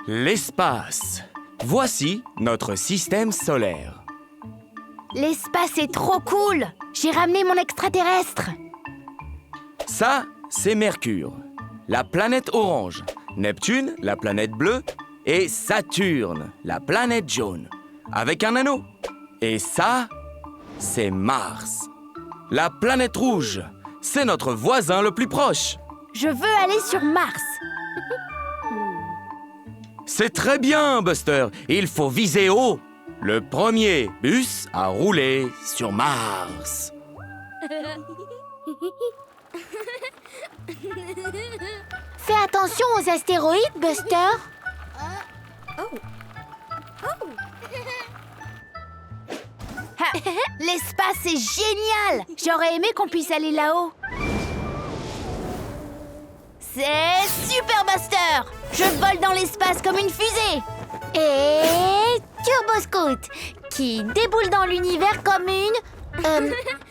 L'espace. Voici notre système solaire. L'espace est trop cool! J'ai ramené mon extraterrestre! Ça, c'est Mercure, la planète orange, Neptune, la planète bleue, et Saturne, la planète jaune, avec un anneau. Et ça, c'est Mars. La planète rouge, c'est notre voisin le plus proche. Je veux aller sur Mars! C'est très bien, Buster. Il faut viser haut. Le premier bus à rouler sur Mars. Fais attention aux astéroïdes, Buster! Ha, l'espace est génial! J'aurais aimé qu'on puisse aller là-haut. C'est super, Buster! Je vole dans l'espace comme une fusée! Et Turbo Scout, qui déboule dans l'univers comme une...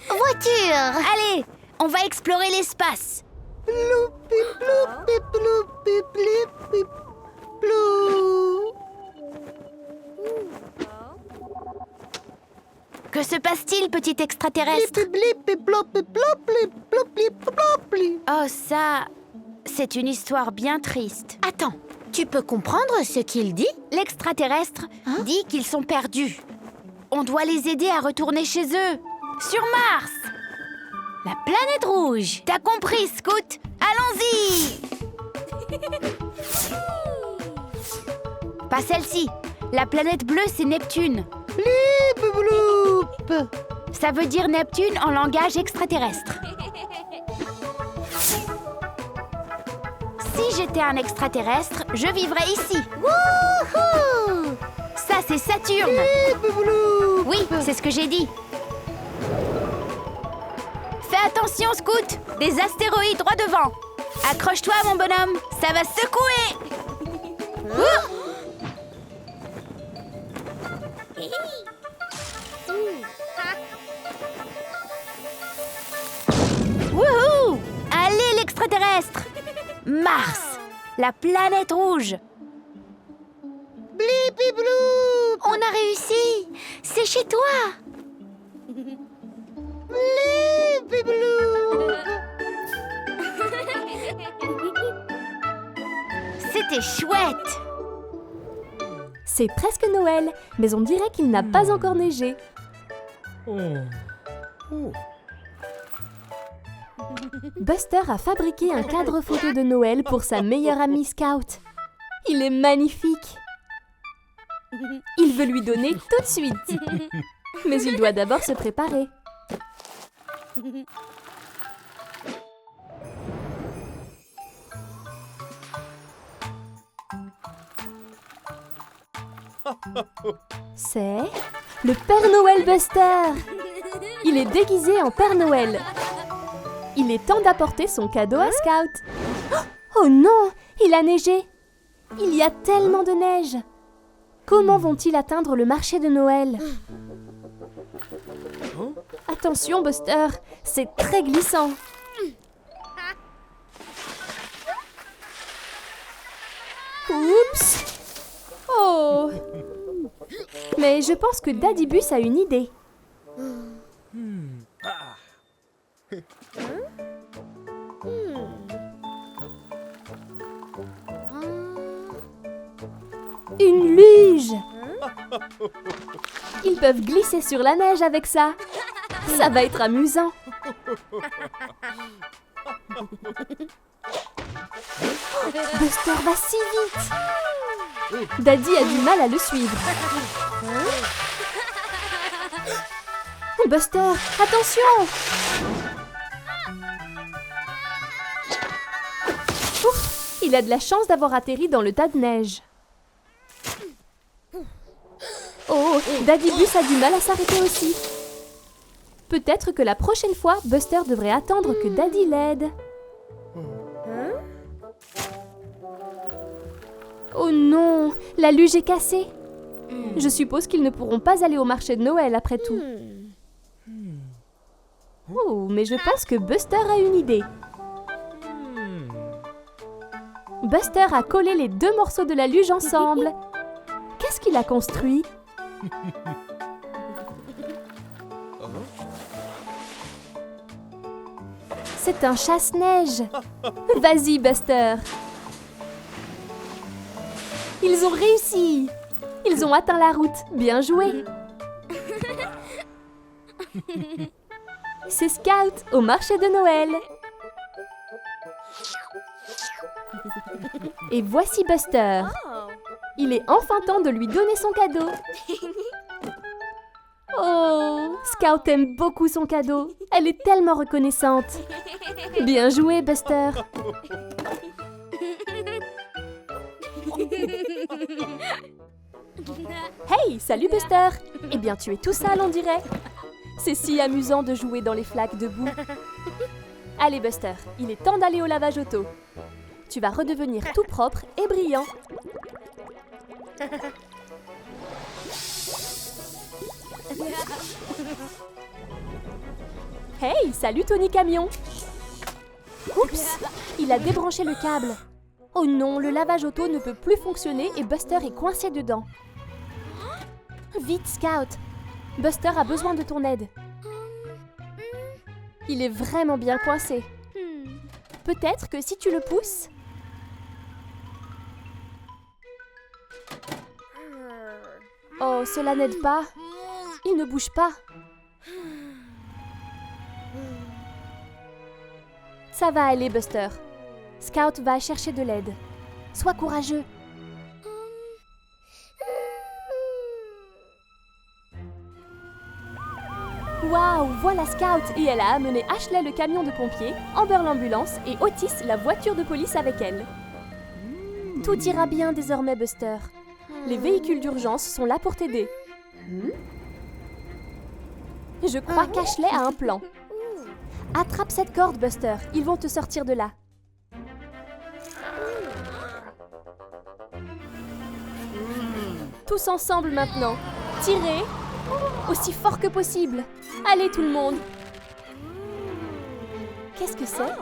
voiture! Allez, on va explorer l'espace! Que se passe-t-il, petit extraterrestre? Oh, ça... c'est une histoire bien triste. Attends, tu peux comprendre ce qu'il dit? L'extraterrestre dit qu'ils sont perdus. On doit les aider à retourner chez eux. Sur Mars! La planète rouge! T'as compris, Scout? Allons-y! Pas celle-ci. La planète bleue, c'est Neptune. Ça veut dire Neptune en langage extraterrestre. Si j'étais un extraterrestre, je vivrais ici. Wouhou! Ça, c'est Saturne. Oui, c'est ce que j'ai dit. Fais attention, Scout. Des astéroïdes droit devant. Accroche-toi, mon bonhomme. Ça va secouer. Wouhou! Allez, l'extraterrestre! Mars, la planète rouge. Blip-blou! On a réussi! C'est chez toi! Blip-blou! C'était chouette! C'est presque Noël, mais on dirait qu'il n'a pas encore neigé. Buster a fabriqué un cadre photo de Noël pour sa meilleure amie Scout. Il est magnifique. Il veut lui donner tout de suite. Mais il doit d'abord se préparer. C'est le Père Noël Buster. Il est déguisé en Père Noël. Il est temps d'apporter son cadeau à Scout. Oh non, il a neigé. Il y a tellement de neige. Comment vont-ils atteindre le marché de Noël? Attention, Buster, c'est très glissant. Oups! Oh! Mais je pense que Daddy Bus a une idée. Une luge! Ils peuvent glisser sur la neige avec ça. Ça va être amusant. Buster va si vite. Daddy a du mal à le suivre. Buster, attention! Ouf, il a de la chance d'avoir atterri dans le tas de neige. Oh, Daddy Bus a du mal à s'arrêter aussi. Peut-être que la prochaine fois, Buster devrait attendre que Daddy l'aide. Oh non, la luge est cassée. Je suppose qu'ils ne pourront pas aller au marché de Noël après tout. Oh, mais je pense que Buster a une idée. Buster a collé les 2 morceaux de la luge ensemble. Qu'est-ce qu'il a construit? C'est un chasse-neige. Vas-y, Buster. Ils ont réussi. Ils ont atteint la route. Bien joué. C'est Scout au marché de Noël. Et voici Buster. Il est enfin temps de lui donner son cadeau. Oh, Scout aime beaucoup son cadeau. Elle est tellement reconnaissante. Bien joué, Buster. Hey, salut Buster. Eh bien, tu es tout sale, on dirait. C'est si amusant de jouer dans les flaques de boue. Allez, Buster, il est temps d'aller au lavage auto. Tu vas redevenir tout propre et brillant. Hey, salut Tony Camion. Oups, il a débranché le câble. Oh non, le lavage auto ne peut plus fonctionner et Buster est coincé dedans. Vite, Scout. Buster a besoin de ton aide. Il est vraiment bien coincé. Peut-être que si tu le pousses... Oh, cela n'aide pas. Il ne bouge pas. Ça va aller, Buster. Scout va chercher de l'aide. Sois courageux. Waouh, voilà Scout et elle a amené Ashley le camion de pompiers, Amber l'ambulance et Otis la voiture de police avec elle. Tout ira bien désormais, Buster. Les véhicules d'urgence sont là pour t'aider. Je crois qu'Ashley a un plan. Attrape cette corde, Buster. Ils vont te sortir de là. Tous ensemble maintenant. Tirez aussi fort que possible. Allez tout le monde. Qu'est-ce que c'est?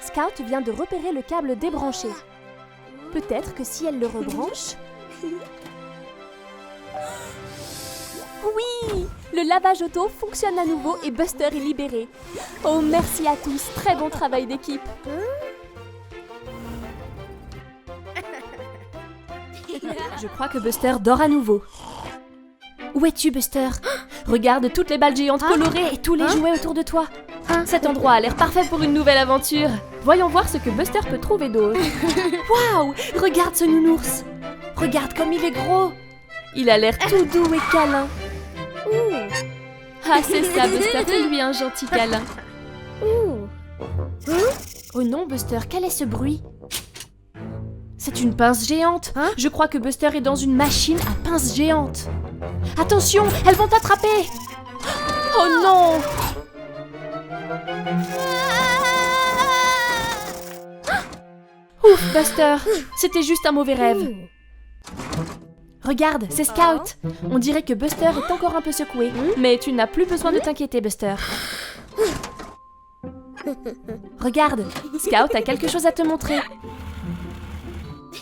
Scout vient de repérer le câble débranché. Peut-être que si elle le rebranche... Oui! Le lavage auto fonctionne à nouveau et Buster est libéré. Oh, merci à tous. Très bon travail d'équipe. Je crois que Buster dort à nouveau. Où es-tu, Buster? Regarde toutes les balles géantes colorées et tous les jouets autour de toi. Cet endroit a l'air parfait pour une nouvelle aventure. Voyons voir ce que Buster peut trouver d'autre. Waouh! Regarde ce nounours. Regarde comme il est gros. Il a l'air tout doux et câlin. Ah, c'est ça, Buster. Fais-lui un gentil câlin. Oh non, Buster, quel est ce bruit? C'est une pince géante. Je crois que Buster est dans une machine à pince géante. Attention, elles vont t'attraper. Oh non! Ouf, Buster, c'était juste un mauvais rêve. Regarde, c'est Scout. On dirait que Buster est encore un peu secoué. Mais tu n'as plus besoin de t'inquiéter, Buster. Regarde, Scout a quelque chose à te montrer.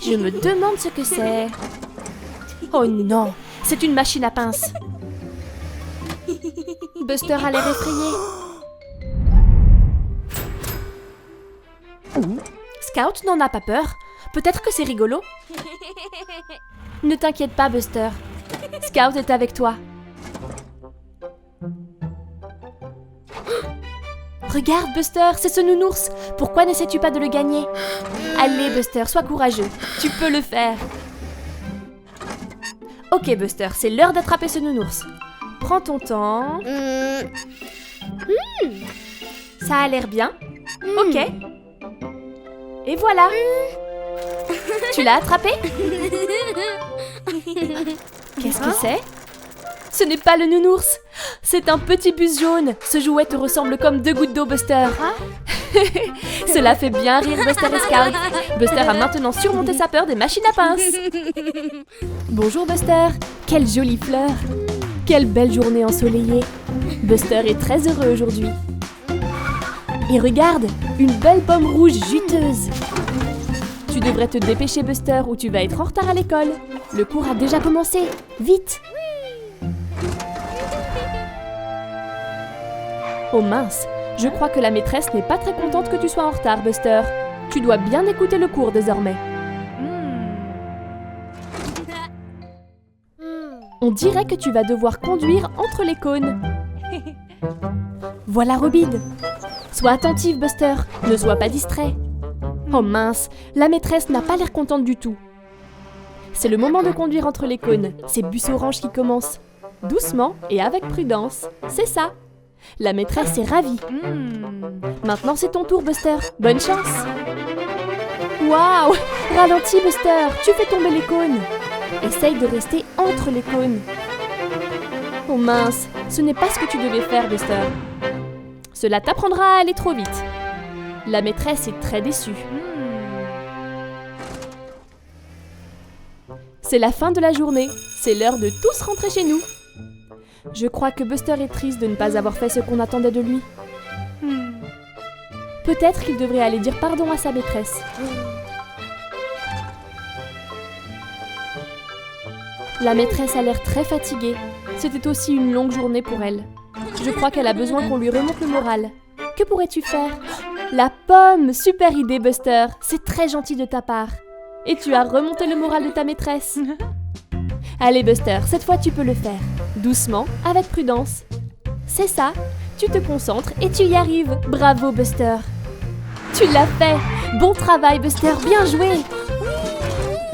Je me demande ce que c'est. Oh non, c'est une machine à pince. Buster a l'air effrayé. Scout n'en a pas peur. Peut-être que c'est rigolo. Ne t'inquiète pas, Buster. Scout est avec toi. Regarde, Buster, c'est ce nounours. Pourquoi n'essaies-tu pas de le gagner? Allez, Buster, sois courageux. Tu peux le faire. Ok, Buster, c'est l'heure d'attraper ce nounours. Prends ton temps. Ça a l'air bien. Ok. Et voilà. Tu l'as attrapé? Qu'est-ce que c'est? Ce n'est pas le nounours. C'est un petit bus jaune. Ce jouet te ressemble comme 2 gouttes d'eau, Buster. Cela fait bien rire Buster et Scout. Buster a maintenant surmonté sa peur des machines à pince. Bonjour Buster. Quelle jolie fleur. Quelle belle journée ensoleillée. Buster est très heureux aujourd'hui. Et regarde, une belle pomme rouge juteuse. Tu devrais te dépêcher, Buster, ou tu vas être en retard à l'école. Le cours a déjà commencé. Vite! Oh mince, je crois que la maîtresse n'est pas très contente que tu sois en retard, Buster. Tu dois bien écouter le cours désormais. On dirait que tu vas devoir conduire entre les cônes. Voilà Robin. Sois attentive, Buster. Ne sois pas distrait. Oh mince, la maîtresse n'a pas l'air contente du tout. C'est le moment de conduire entre les cônes. C'est bus orange qui commence. Doucement et avec prudence. C'est ça. La maîtresse est ravie. Maintenant c'est ton tour, Buster. Bonne chance. Waouh! Ralentis, Buster. Tu fais tomber les cônes. Essaye de rester entre les cônes. Oh mince, ce n'est pas ce que tu devais faire, Buster. Cela t'apprendra à aller trop vite. La maîtresse est très déçue. C'est la fin de la journée. C'est l'heure de tous rentrer chez nous. Je crois que Buster est triste de ne pas avoir fait ce qu'on attendait de lui. Peut-être qu'il devrait aller dire pardon à sa maîtresse. La maîtresse a l'air très fatiguée. C'était aussi une longue journée pour elle. Je crois qu'elle a besoin qu'on lui remonte le moral. Que pourrais-tu faire? La pomme! Super idée, Buster! C'est très gentil de ta part. Et tu as remonté le moral de ta maîtresse. Allez, Buster, cette fois tu peux le faire. Doucement, avec prudence. C'est ça. Tu te concentres et tu y arrives. Bravo, Buster. Tu l'as fait. Bon travail, Buster. Bien joué.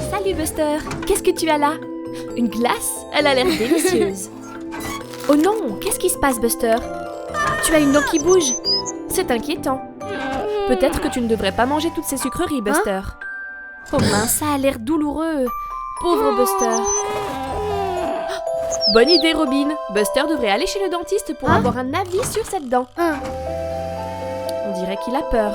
Salut, Buster. Qu'est-ce que tu as là? Une glace? Elle a l'air délicieuse. Oh non, qu'est-ce qui se passe, Buster? Tu as une dent qui bouge. C'est inquiétant. Peut-être que tu ne devrais pas manger toutes ces sucreries, Buster. Oh mince, ça a l'air douloureux. Pauvre Buster. Bonne idée, Robin. Buster devrait aller chez le dentiste pour avoir un avis sur cette dent. On dirait qu'il a peur.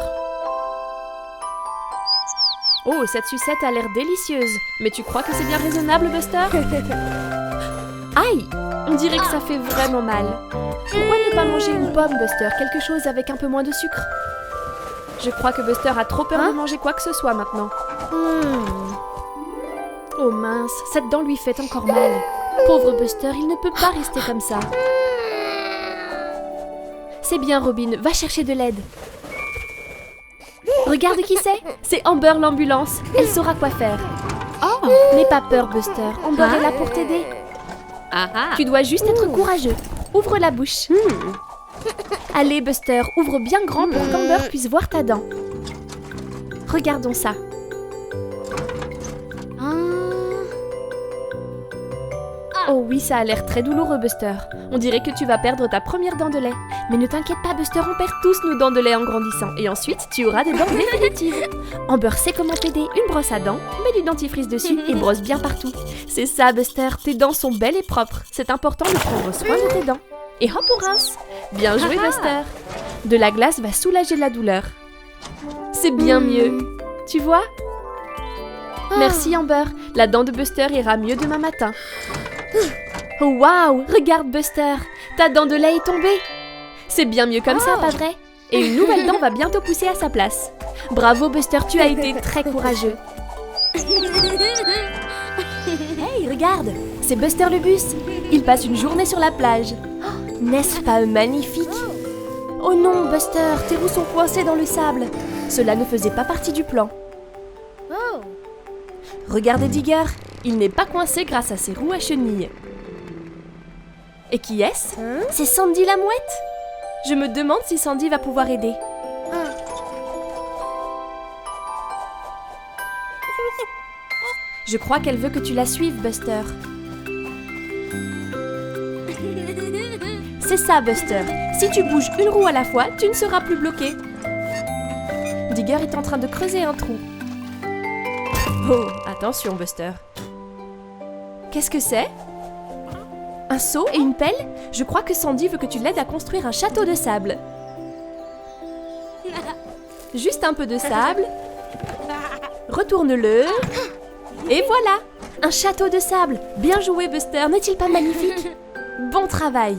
Oh, cette sucette a l'air délicieuse. Mais tu crois que c'est bien raisonnable, Buster? Aïe! On dirait que ça fait vraiment mal. Pourquoi ne pas manger une pomme, Buster? Quelque chose avec un peu moins de sucre? Je crois que Buster a trop peur de manger quoi que ce soit maintenant. Oh mince, cette dent lui fait encore mal. Pauvre Buster, il ne peut pas rester comme ça. C'est bien, Robin, va chercher de l'aide. Regarde qui c'est. C'est Amber l'ambulance. Elle saura quoi faire. Oh, n'aie pas peur, Buster. Amber est là pour t'aider. Tu dois juste être courageux. Ouvre la bouche. Allez, Buster, ouvre bien grand pour qu'Amber puisse voir ta dent. Regardons ça. Oh oui, ça a l'air très douloureux, Buster. On dirait que tu vas perdre ta première dent de lait. Mais ne t'inquiète pas, Buster, on perd tous nos dents de lait en grandissant. Et ensuite, tu auras des dents définitives. Amber sait comment t'aider. Une brosse à dents, mets du dentifrice dessus et brosse bien partout. C'est ça, Buster, tes dents sont belles et propres. C'est important de prendre soin de tes dents. Et hop, on rince. Bien joué, Buster. De la glace va soulager la douleur. C'est bien mieux. Tu vois? Merci, Amber. La dent de Buster ira mieux demain matin. Oh waouh! Regarde, Buster! Ta dent de lait est tombée! C'est bien mieux comme ça, pas vrai? Et une nouvelle dent va bientôt pousser à sa place. Bravo, Buster, tu as été très courageux. Hey, regarde! C'est Buster le bus! Il passe une journée sur la plage. N'est-ce pas magnifique? Oh non, Buster, tes roues sont coincées dans le sable. Cela ne faisait pas partie du plan. Regardez Digger, il n'est pas coincé grâce à ses roues à chenilles. Et qui est-ce? C'est Sandy la mouette? Je me demande si Sandy va pouvoir aider. Je crois qu'elle veut que tu la suives, Buster. C'est ça, Buster. Si tu bouges une roue à la fois, tu ne seras plus bloqué. Digger est en train de creuser un trou. Oh, attention, Buster. Qu'est-ce que c'est? Un seau et une pelle? Je crois que Sandy veut que tu l'aides à construire un château de sable. Juste un peu de sable. Retourne-le. Et voilà! Un château de sable. Bien joué, Buster. N'est-il pas magnifique? Bon travail.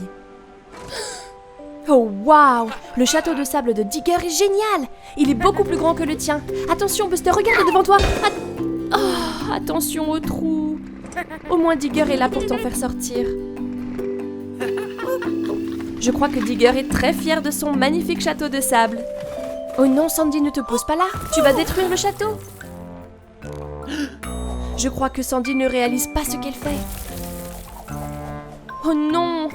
Oh waouh! Le château de sable de Digger est génial! Il est beaucoup plus grand que le tien. Attention Buster, regarde devant toi! Oh, attention au trou! Au moins Digger est là pour t'en faire sortir. Je crois que Digger est très fier de son magnifique château de sable. Oh non, Sandy, ne te pose pas là! Tu vas détruire le château! Je crois que Sandy ne réalise pas ce qu'elle fait. Oh non!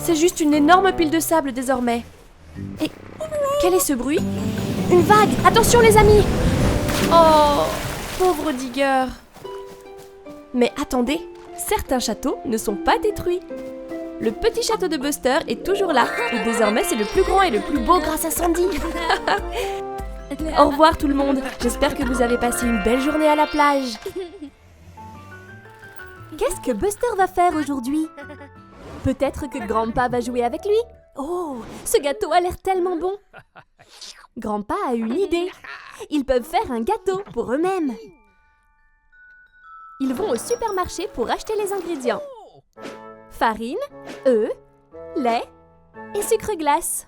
C'est juste une énorme pile de sable désormais. Et quel est ce bruit? Une vague! Attention les amis! Oh, pauvre Digger! Mais attendez, certains châteaux ne sont pas détruits. Le petit château de Buster est toujours là. Et désormais, c'est le plus grand et le plus beau grâce à Sandy. Au revoir tout le monde. J'espère que vous avez passé une belle journée à la plage. Qu'est-ce que Buster va faire aujourd'hui? Peut-être que Grandpa va jouer avec lui. Oh, ce gâteau a l'air tellement bon. Grandpa a une idée. Ils peuvent faire un gâteau pour eux-mêmes. Ils vont au supermarché pour acheter les ingrédients. Farine, œufs, lait et sucre glace.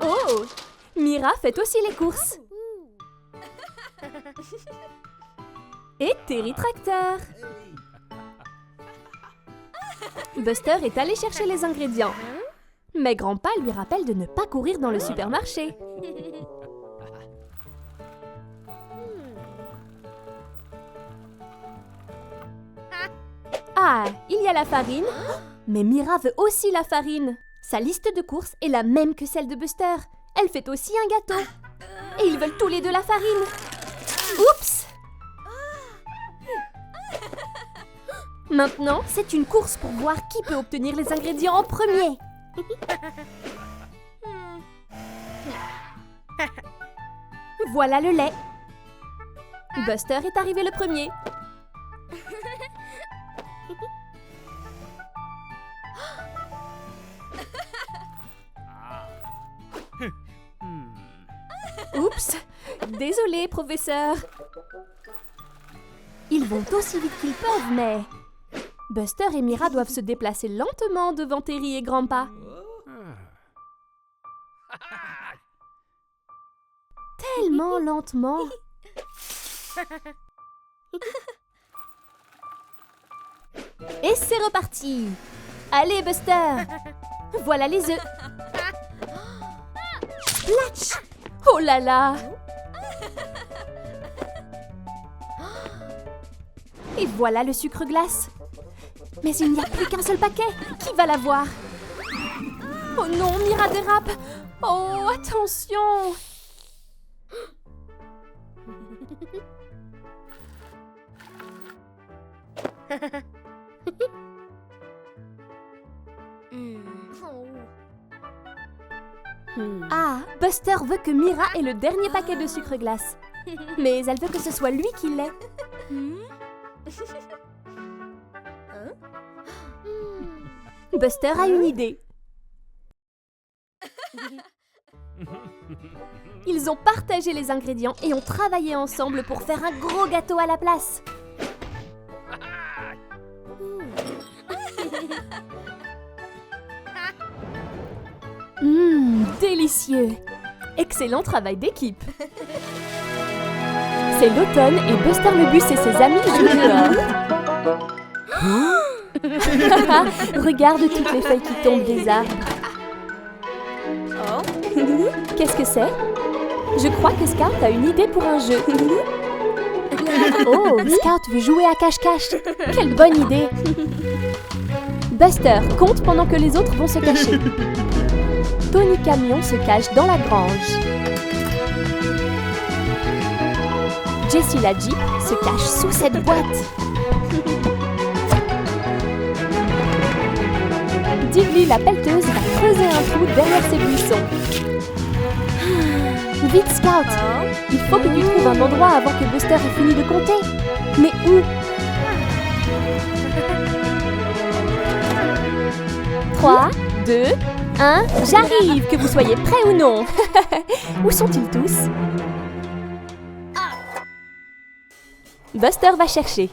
Oh, Mira fait aussi les courses. Et Terry Tracteur. Buster est allé chercher les ingrédients. Mais Grandpa lui rappelle de ne pas courir dans le supermarché. Ah, il y a la farine. Mais Mira veut aussi la farine. Sa liste de courses est la même que celle de Buster. Elle fait aussi un gâteau. Et ils veulent tous les deux la farine. Oups! Maintenant, c'est une course pour voir qui peut obtenir les ingrédients en premier. Voilà le lait. Buster est arrivé le premier. Oups! Désolé, professeur. Ils vont aussi vite qu'ils peuvent, mais... Buster et Mira doivent se déplacer lentement devant Terry et Grandpa. Tellement lentement. Et c'est reparti. Allez, Buster. Voilà les œufs. Splatch! Oh là là! Et voilà le sucre glace. Mais il n'y a plus qu'un seul paquet. Qui va l'avoir? Oh non, Mira dérape. Oh, attention! Ah, Buster veut que Mira ait le dernier paquet de sucre glace. Mais elle veut que ce soit lui qui l'ait. Buster a une idée. Ils ont partagé les ingrédients et ont travaillé ensemble pour faire un gros gâteau à la place. Délicieux! Excellent travail d'équipe! C'est l'automne et Buster le bus et ses amis jouent dehors. Regarde toutes les feuilles qui tombent des arbres. Qu'est-ce que c'est? Je crois que Scout a une idée pour un jeu. Oh, Scout veut jouer à cache-cache. Quelle bonne idée! Buster compte pendant que les autres vont se cacher. Tony Camion se cache dans la grange. Jessie la Jeep se cache sous cette boîte. Diggly la pelleteuse va creuser un trou derrière ses buissons. Vite Scout! Il faut que tu trouves un endroit avant que Buster ait fini de compter. Mais où? 3, 2, 1, j'arrive, que vous soyez prêts ou non. Où sont-ils tous? Buster va chercher.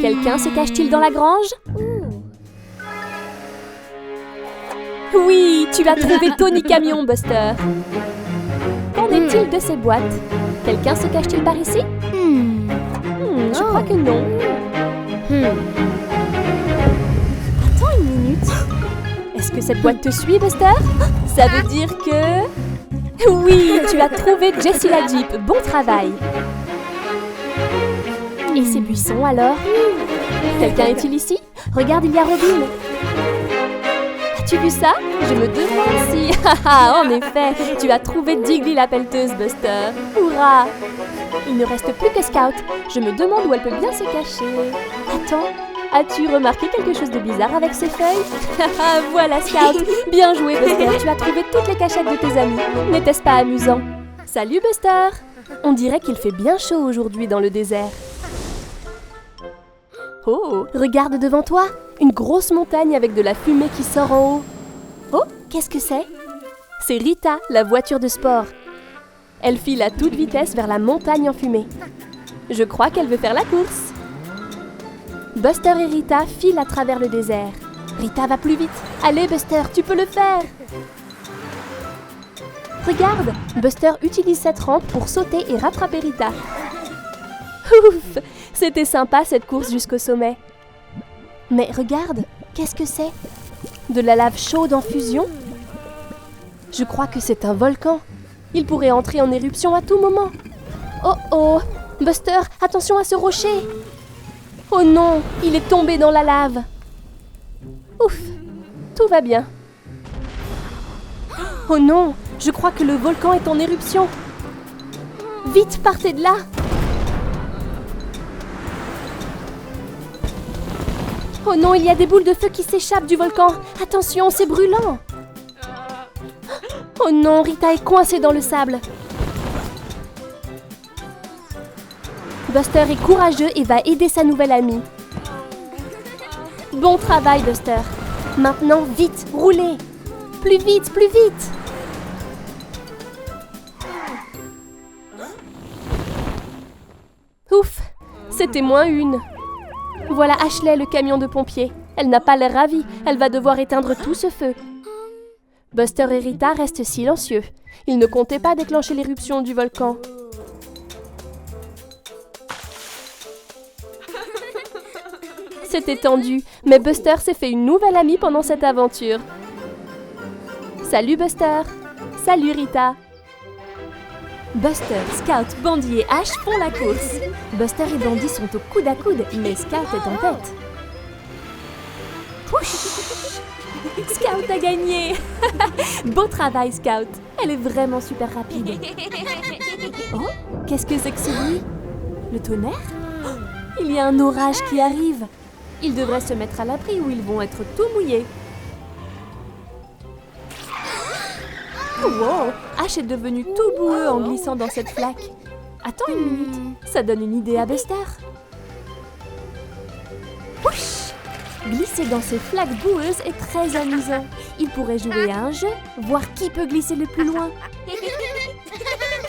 Quelqu'un se cache-t-il dans la grange? Oui, tu as trouvé Tony Camion, Buster. Qu'en est-il de ces boîtes? Quelqu'un se cache-t-il par ici? Je crois que non. Attends une minute. Est-ce que cette boîte te suit, Buster? Ça veut dire que... Oui, tu as trouvé Jessie la Jeep. Bon travail. Et ces buissons, alors? Quelqu'un est-il ici? Regarde, il y a Robin. As-tu vu ça? Je me demande si... En effet, tu as trouvé Jiggly la pelleteuse, Buster. Hurrah! Il ne reste plus que Scout. Je me demande où elle peut bien se cacher. Attends, as-tu remarqué quelque chose de bizarre avec ces feuilles? Voilà, Scout. Bien joué, Buster. Tu as trouvé toutes les cachettes de tes amis. N'était-ce pas amusant? Salut, Buster. On dirait qu'il fait bien chaud aujourd'hui dans le désert. Oh, regarde devant toi. Une grosse montagne avec de la fumée qui sort en haut. Oh, qu'est-ce que c'est? C'est Rita, la voiture de sport. Elle file à toute vitesse vers la montagne en fumée. Je crois qu'elle veut faire la course. Buster et Rita filent à travers le désert. Rita va plus vite. Allez, Buster, tu peux le faire. Regarde, Buster utilise cette rampe pour sauter et rattraper Rita. Ouf, c'était sympa cette course jusqu'au sommet. Mais regarde, qu'est-ce que c'est? De la lave chaude en fusion? Je crois que c'est un volcan. Il pourrait entrer en éruption à tout moment. Oh oh! Buster, attention à ce rocher! Oh non, il est tombé dans la lave. Ouf, tout va bien. Oh non, je crois que le volcan est en éruption. Vite, partez de là! Oh non, il y a des boules de feu qui s'échappent du volcan. Attention, c'est brûlant. Oh non, Rita est coincée dans le sable. Buster est courageux et va aider sa nouvelle amie. Bon travail, Buster. Maintenant, vite, roulez. Plus vite, plus vite. Ouf, c'était -1. Voilà Ashley, le camion de pompiers. Elle n'a pas l'air ravie. Elle va devoir éteindre tout ce feu. Buster et Rita restent silencieux. Ils ne comptaient pas déclencher l'éruption du volcan. C'était tendu, mais Buster s'est fait une nouvelle amie pendant cette aventure. Salut Buster. Salut Rita. Buster, Scout, Bandy et Ash font la course. Buster et Bandy sont au coude à coude, mais Scout est en tête. Pouch! Scout a gagné. Beau travail, Scout. Elle est vraiment super rapide. Oh, qu'est-ce que c'est que ce bruit? Le tonnerre? Oh, il y a un orage qui arrive. Ils devraient se mettre à l'abri ou ils vont être tout mouillés. Wow, Ash est devenu tout boueux en glissant dans cette flaque. Attends une minute, ça donne une idée à Buster. Ouch! Glisser dans ces flaques boueuses est très amusant. Il pourrait jouer à un jeu, voir qui peut glisser le plus loin.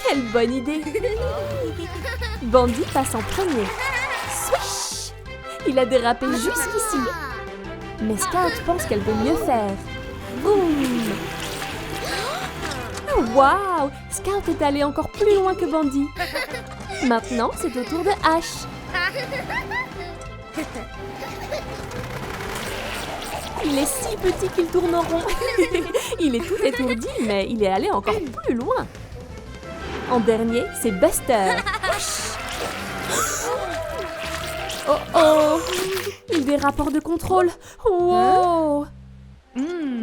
Quelle bonne idée! Bandy passe en premier. Swish! Il a dérapé jusqu'ici. Mais Scout pense qu'elle peut mieux faire. Boum! Waouh! Scout est allé encore plus loin que Bandy. Maintenant, c'est au tour de Ash. Il est si petit qu'il tourne en rond. Il est tout étourdi, mais il est allé encore plus loin. En dernier, c'est Buster. Oh oh! Il dérape hors de contrôle. Wow!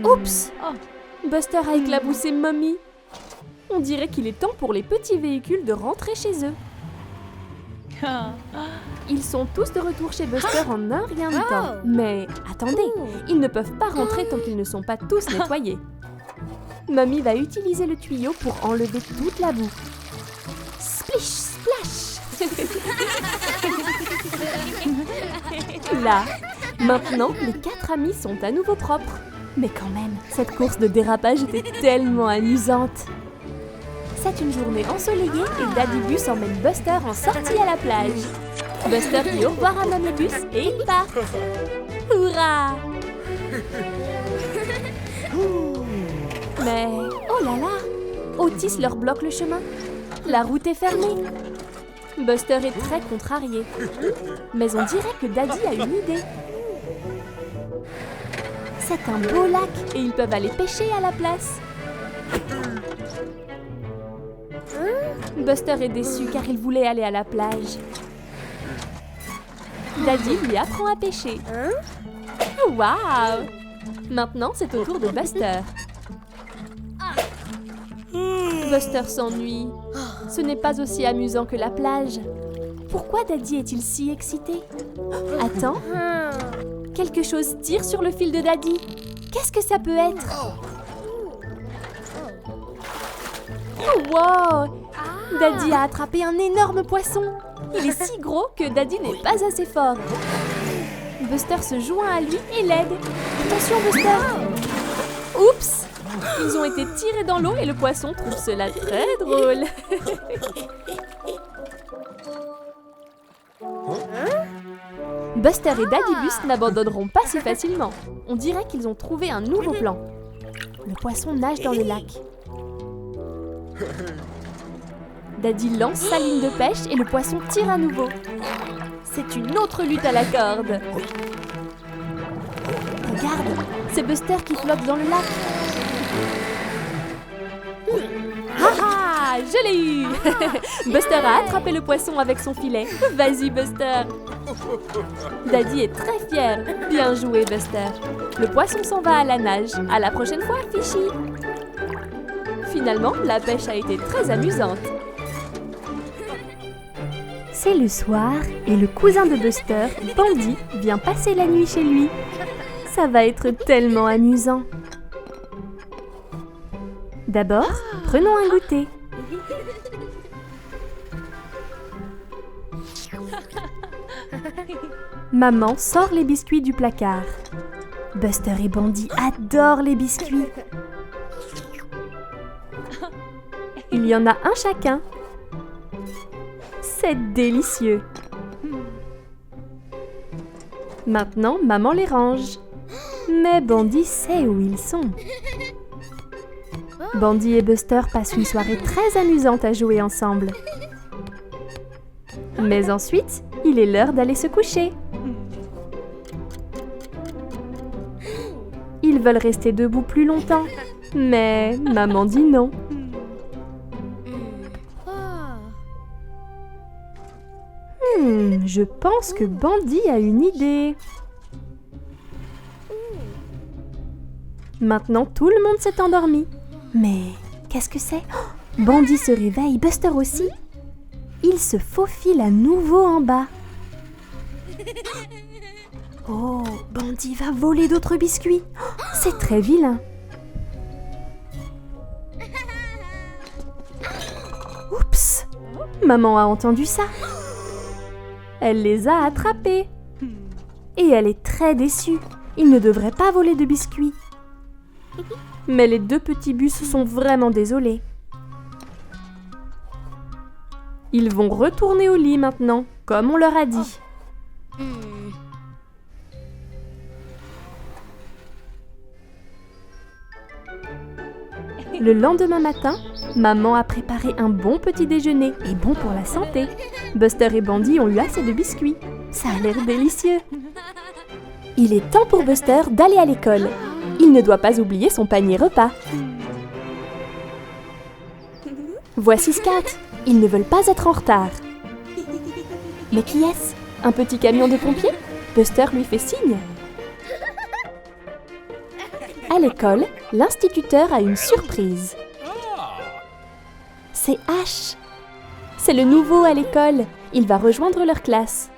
Oups! Buster a éclaboussé Mommy. On dirait qu'il est temps pour les petits véhicules de rentrer chez eux. Ils sont tous de retour chez Buster en un rien de temps. Mais attendez, ils ne peuvent pas rentrer tant qu'ils ne sont pas tous nettoyés. Mommy va utiliser le tuyau pour enlever toute la boue. Splish, splash! Là, maintenant, les 4 amis sont à nouveau propres. Mais quand même, cette course de dérapage était tellement amusante. C'est une journée ensoleillée et Daddy Gus emmène Buster en sortie à la plage. Buster dit au revoir à Mamébus et il part. Hurrah! Mais, oh là là! Otis leur bloque le chemin. La route est fermée. Buster est très contrarié. Mais on dirait que Daddy a une idée. C'est un beau lac et ils peuvent aller pêcher à la place. Buster est déçu car il voulait aller à la plage. Daddy lui apprend à pêcher. Waouh! Maintenant, c'est au tour de Buster. Buster s'ennuie. Ce n'est pas aussi amusant que la plage. Pourquoi Daddy est-il si excité? Attends. Quelque chose tire sur le fil de Daddy. Qu'est-ce que ça peut être? Oh, wow! Daddy a attrapé un énorme poisson. Il est si gros que Daddy n'est pas assez fort. Buster se joint à lui et l'aide. Attention, Buster! Oups! Ils ont été tirés dans l'eau et le poisson trouve cela très drôle. Buster et Daddybus n'abandonneront pas si facilement. On dirait qu'ils ont trouvé un nouveau plan. Le poisson nage dans le lac. Daddy lance sa ligne de pêche et le poisson tire à nouveau. C'est une autre lutte à la corde. Regarde, c'est Buster qui flotte dans le lac. Ah, je l'ai eu! Buster a attrapé le poisson avec son filet. Vas-y, Buster! Daddy est très fier. Bien joué, Buster. Le poisson s'en va à la nage. À la prochaine fois, Fishy! Finalement, la pêche a été très amusante. C'est le soir et le cousin de Buster, Bandy, vient passer la nuit chez lui. Ça va être tellement amusant. D'abord, prenons un goûter. Maman sort les biscuits du placard. Buster et Bandy adorent les biscuits. Il y en a un chacun. C'est délicieux. Maintenant, maman les range. Mais Bandy sait où ils sont. Bandy et Buster passent une soirée très amusante à jouer ensemble. Mais ensuite, il est l'heure d'aller se coucher. Ils veulent rester debout plus longtemps, mais maman dit non. Je pense que Bandy a une idée. Maintenant, tout le monde s'est endormi. Mais qu'est-ce que c'est? Bandy se réveille, Buster aussi. Il se faufile à nouveau en bas. Oh, Bandy va voler d'autres biscuits. C'est très vilain. Oups! Maman a entendu ça. Elle les a attrapés. Et elle est très déçue. Il ne devrait pas voler de biscuits. Mais les deux petits bus sont vraiment désolés. Ils vont retourner au lit maintenant, comme on leur a dit. Le lendemain matin, maman a préparé un bon petit déjeuner et bon pour la santé. Buster et Bandy ont eu assez de biscuits. Ça a l'air délicieux. Il est temps pour Buster d'aller à l'école. Il ne doit pas oublier son panier repas. Voici Scout. Ils ne veulent pas être en retard. Mais qui est-ce? Un petit camion de pompiers? Buster lui fait signe. À l'école, l'instituteur a une surprise. C'est Ash. C'est le nouveau à l'école. Il va rejoindre leur classe.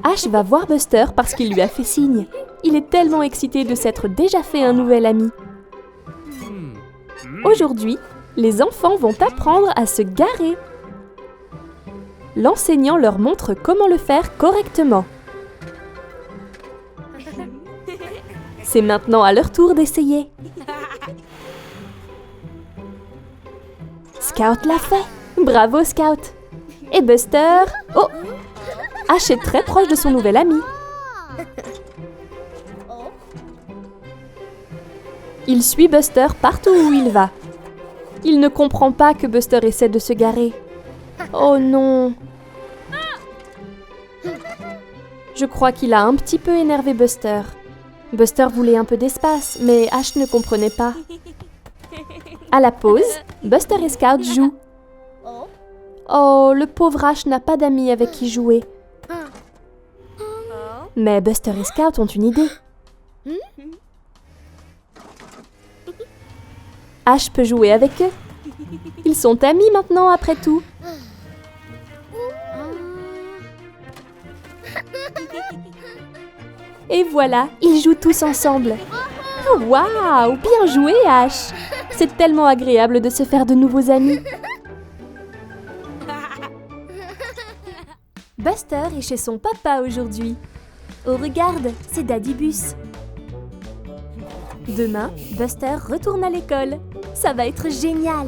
Ash va voir Buster parce qu'il lui a fait signe. Il est tellement excité de s'être déjà fait un nouvel ami. Aujourd'hui, les enfants vont apprendre à se garer. L'enseignant leur montre comment le faire correctement. C'est maintenant à leur tour d'essayer. Scout l'a fait. Bravo, Scout. Et Buster... Oh! Ash est très proche de son nouvel ami. Il suit Buster partout où il va. Il ne comprend pas que Buster essaie de se garer. Oh non! Je crois qu'il a un petit peu énervé Buster. Buster voulait un peu d'espace, mais Ash ne comprenait pas. À la pause, Buster et Scout jouent. Oh, le pauvre Ash n'a pas d'amis avec qui jouer. Mais Buster et Scout ont une idée. Ash peut jouer avec eux. Ils sont amis maintenant, après tout. Et voilà, ils jouent tous ensemble. Oh, waouh, bien joué, Ash. C'est tellement agréable de se faire de nouveaux amis. Buster est chez son papa aujourd'hui. Oh, regarde, c'est Daddy Bus. Demain, Buster retourne à l'école. Ça va être génial.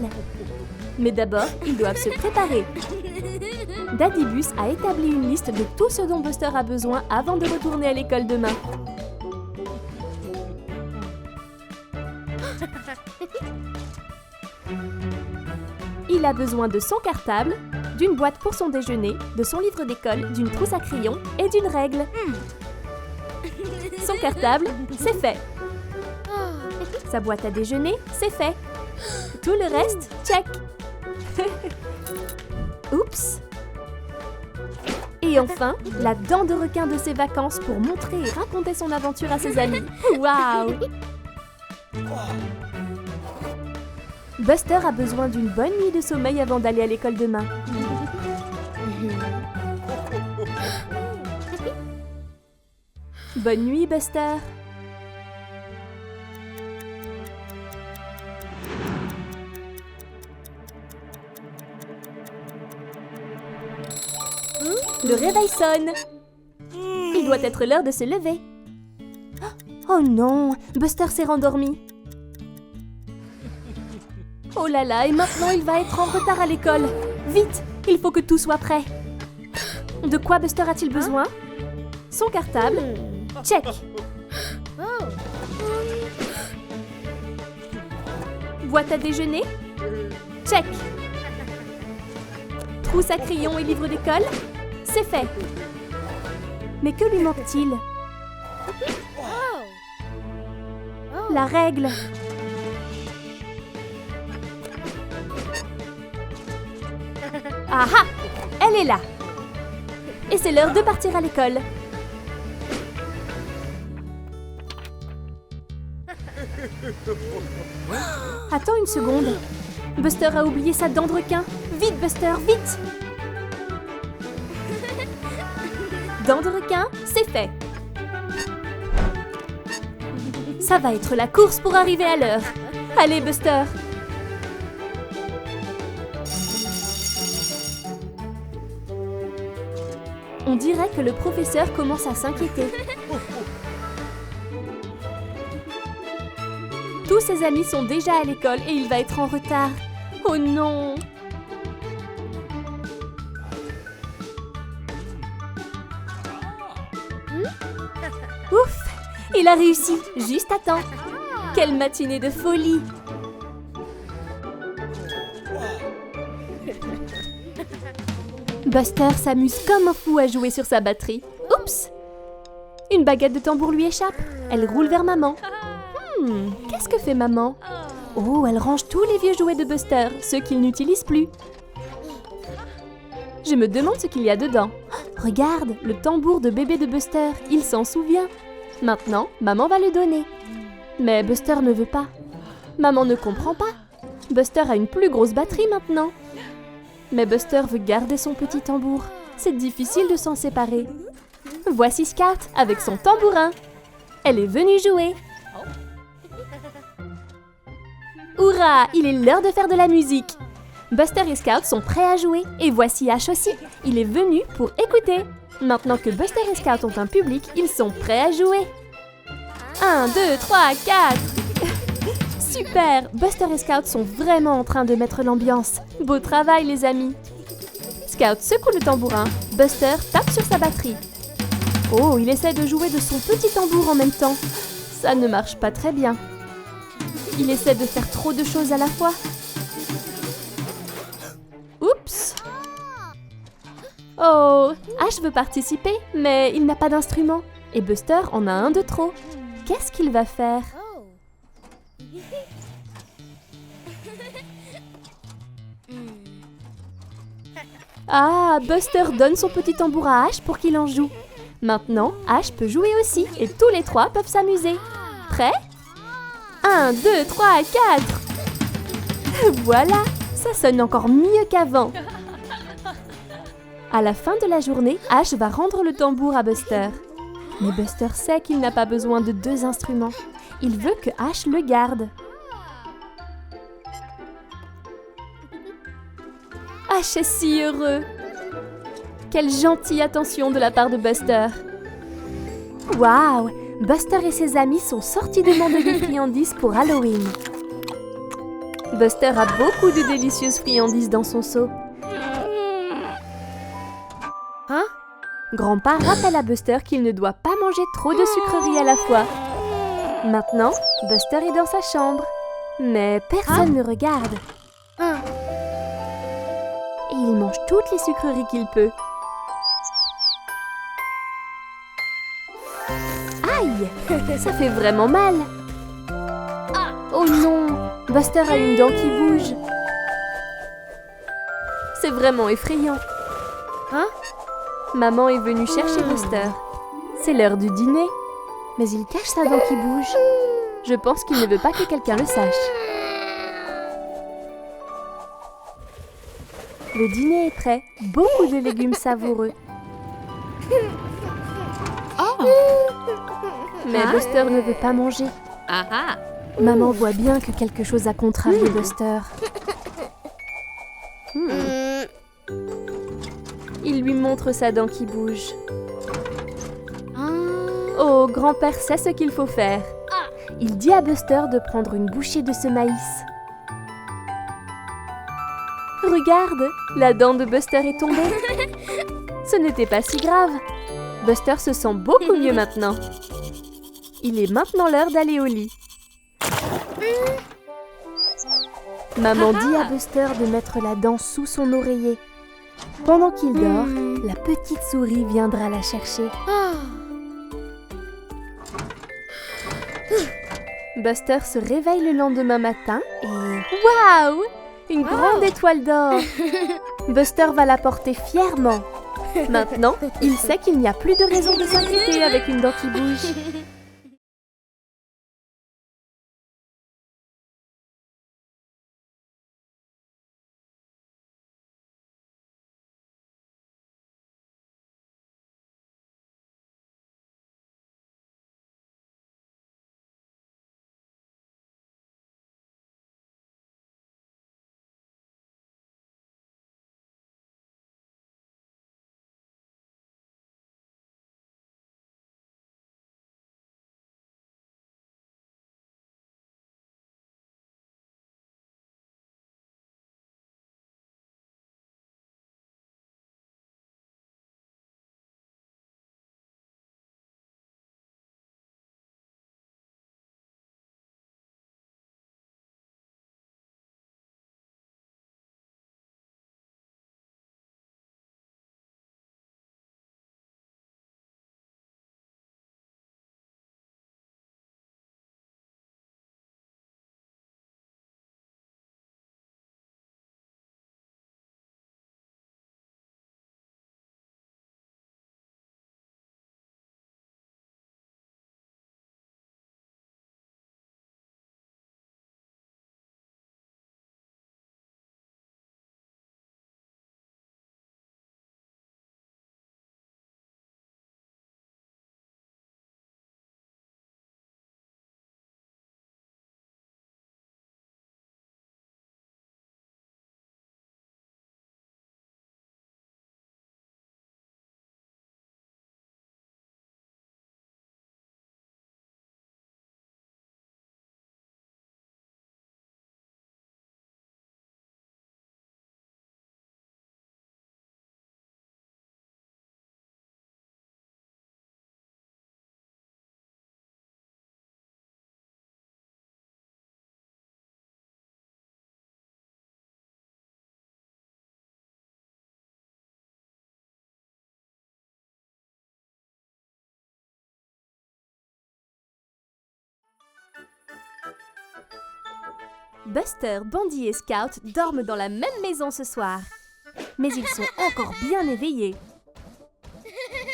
Mais d'abord, ils doivent se préparer. Daddy Bus a établi une liste de tout ce dont Buster a besoin avant de retourner à l'école demain. Il a besoin de son cartable, d'une boîte pour son déjeuner, de son livre d'école, d'une trousse à crayons et d'une règle. Son cartable, c'est fait. Sa boîte à déjeuner, c'est fait. Tout le reste, check. Oups. Et enfin, la dent de requin de ses vacances pour montrer et raconter son aventure à ses amis. Waouh! Buster a besoin d'une bonne nuit de sommeil avant d'aller à l'école demain. Bonne nuit, Buster. Le réveil sonne. Il doit être l'heure de se lever. Oh non, Buster s'est rendormi. Oh là là, et maintenant il va être en retard à l'école. Vite, il faut que tout soit prêt. De quoi Buster a-t-il besoin? Son cartable. Check. Boîte à déjeuner. Check. Trousse à crayons et livre d'école. C'est fait. Mais que lui manque-t-il? La règle. Ah ah! Elle est là. Et c'est l'heure de partir à l'école. Attends une seconde. Buster a oublié sa dent de requin. Vite, Buster, vite! Dent de requin, c'est fait. Ça va être la course pour arriver à l'heure. Allez, Buster! On dirait que le professeur commence à s'inquiéter. Tous ses amis sont déjà à l'école et il va être en retard. Oh non! Ouf! Il a réussi, juste à temps. Quelle matinée de folie! Buster s'amuse comme un fou à jouer sur sa batterie. Oups! Une baguette de tambour lui échappe. Elle roule vers maman. Qu'est-ce que fait maman? Oh, elle range tous les vieux jouets de Buster, ceux qu'il n'utilise plus. Je me demande ce qu'il y a dedans. Regarde, le tambour de bébé de Buster, il s'en souvient. Maintenant, maman va le donner. Mais Buster ne veut pas. Maman ne comprend pas. Buster a une plus grosse batterie maintenant. Mais Buster veut garder son petit tambour. C'est difficile de s'en séparer. Voici Scout avec son tambourin. Elle est venue jouer. Hurrah! Il est l'heure de faire de la musique. Buster et Scout sont prêts à jouer. Et voici Ash aussi. Il est venu pour écouter. Maintenant que Buster et Scout ont un public, ils sont prêts à jouer. 1, 2, 3, 4. Super! Buster et Scout sont vraiment en train de mettre l'ambiance. Beau travail, les amis! Scout secoue le tambourin. Buster tape sur sa batterie. Oh, il essaie de jouer de son petit tambour en même temps. Ça ne marche pas très bien. Il essaie de faire trop de choses à la fois. Oups! Oh, Ash veut participer, mais il n'a pas d'instrument. Et Buster en a un de trop. Qu'est-ce qu'il va faire? Ah, Buster donne son petit tambour à Ash pour qu'il en joue. Maintenant, Ash peut jouer aussi et tous les trois peuvent s'amuser. Prêt? 1, 2, 3, 4. Voilà, ça sonne encore mieux qu'avant. À la fin de la journée, Ash va rendre le tambour à Buster. Mais Buster sait qu'il n'a pas besoin de 2 instruments. Il veut que Ash le garde. Ash est si heureux. Quelle gentille attention de la part de Buster. Waouh! Buster et ses amis sont sortis demander des friandises pour Halloween. Buster a beaucoup de délicieuses friandises dans son seau. Hein? Grandpa rappelle à Buster qu'il ne doit pas manger trop de sucreries à la fois. Maintenant, Buster est dans sa chambre. Mais personne ne regarde. Et il mange toutes les sucreries qu'il peut. Aïe! Ça fait vraiment mal! Oh non! Buster a une dent qui bouge. C'est vraiment effrayant. Hein? Maman est venue chercher Buster. C'est l'heure du dîner. Mais il cache sa dent qui bouge. Je pense qu'il ne veut pas que quelqu'un le sache. Le dîner est prêt. Beaucoup de légumes savoureux. Mais Buster ne veut pas manger. Maman voit bien que quelque chose a contrarié Buster. Il lui montre sa dent qui bouge. Oh, grand-père sait ce qu'il faut faire. Il dit à Buster de prendre une bouchée de ce maïs. Regarde, la dent de Buster est tombée. Ce n'était pas si grave. Buster se sent beaucoup mieux maintenant. Il est maintenant l'heure d'aller au lit. Maman dit à Buster de mettre la dent sous son oreiller. Pendant qu'il dort, la petite souris viendra la chercher. Buster se réveille le lendemain matin et... Waouh! Une grande étoile d'or! Buster va la porter fièrement. Maintenant, il sait qu'il n'y a plus de raison de s'inquiéter avec une dent qui bouge. Buster, Bandy et Scout dorment dans la même maison ce soir. Mais ils sont encore bien éveillés.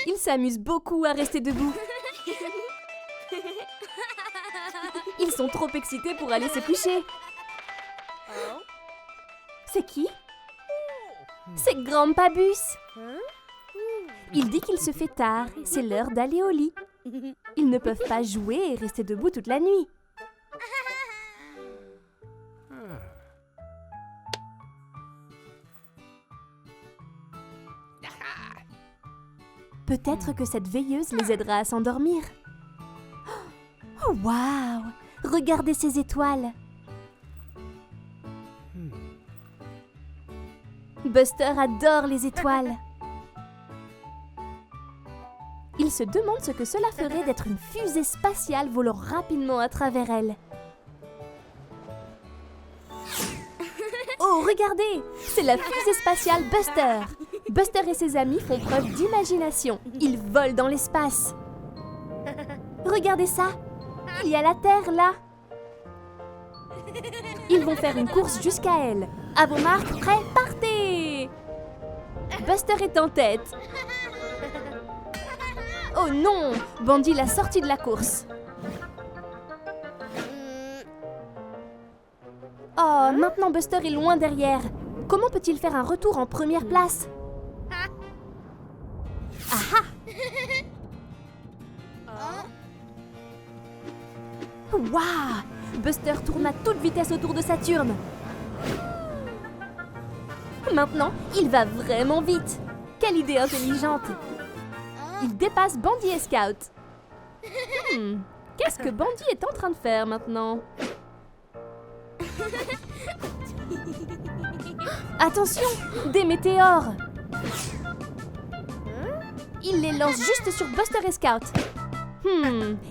Ils s'amusent beaucoup à rester debout. Ils sont trop excités pour aller se coucher. C'est qui? C'est Grandpa Bus. Il dit qu'il se fait tard, c'est l'heure d'aller au lit. Ils ne peuvent pas jouer et rester debout toute la nuit. Peut-être que cette veilleuse les aidera à s'endormir. Oh, waouh! Regardez ces étoiles! Buster adore les étoiles. Il se demande ce que cela ferait d'être une fusée spatiale volant rapidement à travers elle. Oh, regardez! C'est la fusée spatiale Buster! Buster et ses amis font preuve d'imagination. Ils volent dans l'espace. Regardez ça! Il y a la Terre, là! Ils vont faire une course jusqu'à elle. À vos marques, prêts, partez! Buster est en tête. Oh non! Bandy l'a sorti de la course. Oh, maintenant Buster est loin derrière. Comment peut-il faire un retour en première place? Ah ah! Waouh! Buster tourne à toute vitesse autour de Saturne. Maintenant, il va vraiment vite. Quelle idée intelligente! Il dépasse Bandy et Scout. Qu'est-ce que Bandy est en train de faire maintenant? Attention! Des météores! Il les lance juste sur Buster et Scout.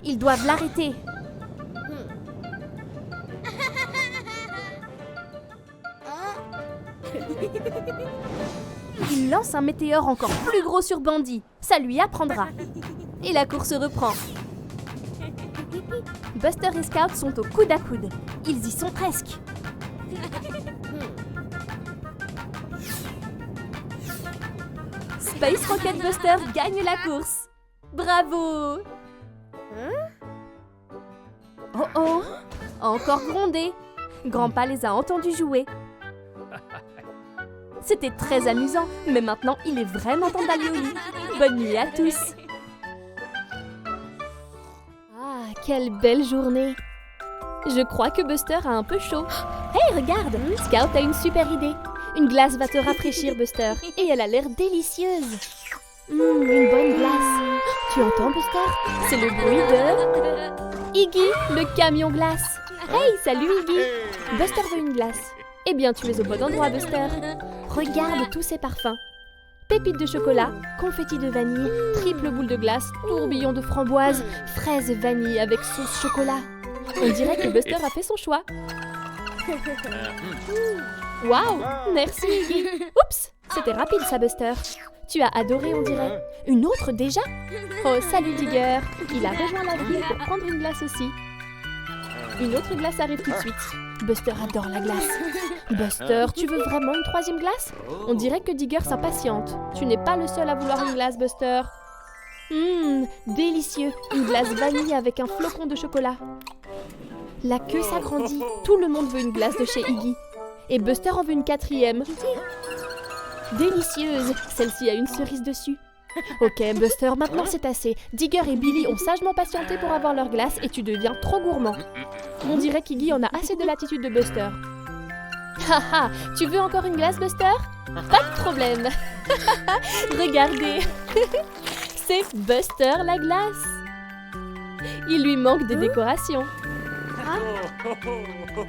Ils doivent l'arrêter. Il lance un météore encore plus gros sur Bandy. Ça lui apprendra. Et la course reprend. Buster et Scout sont au coude à coude. Ils y sont presque. Space Rocket Buster gagne la course. Bravo! Oh oh! Encore grondé. Grandpa les a entendus jouer. C'était très amusant, mais maintenant il est vraiment temps d'aller au lit. Bonne nuit à tous! Ah, quelle belle journée! Je crois que Buster a un peu chaud. Hey, regarde! Scout a une super idée. Une glace va te rafraîchir, Buster. Et elle a l'air délicieuse. Une bonne glace. Tu entends, Buster? C'est le bruit de... Iggy, le camion glace. Hey, salut Iggy! Buster veut une glace. Eh bien, tu es au bon endroit, Buster. Regarde tous ces parfums. Pépites de chocolat, confetti de vanille, triple boule de glace, tourbillon de framboise, fraises vanille avec sauce chocolat. On dirait que Buster a fait son choix. Waouh! Merci, Iggy. Oups! C'était rapide, ça, Buster. Tu as adoré, on dirait. Une autre déjà? Oh, salut, Digger. Il a rejoint la ville pour prendre une glace aussi. Une autre glace arrive tout de suite. Buster adore la glace. Buster, tu veux vraiment une troisième glace? On dirait que Digger s'impatiente. Tu n'es pas le seul à vouloir une glace, Buster. Délicieux. Une glace vanille avec un flocon de chocolat. La queue s'agrandit. Tout le monde veut une glace de chez Iggy. Et Buster en veut une quatrième. Délicieuse. Celle-ci a une cerise dessus. Ok, Buster, maintenant c'est assez. Digger et Billy ont sagement patienté pour avoir leur glace et tu deviens trop gourmand. On dirait qu'Iggy en a assez de l'attitude de Buster. Haha, tu veux encore une glace, Buster? Pas de problème. Regardez. C'est Buster la glace. Il lui manque des décorations.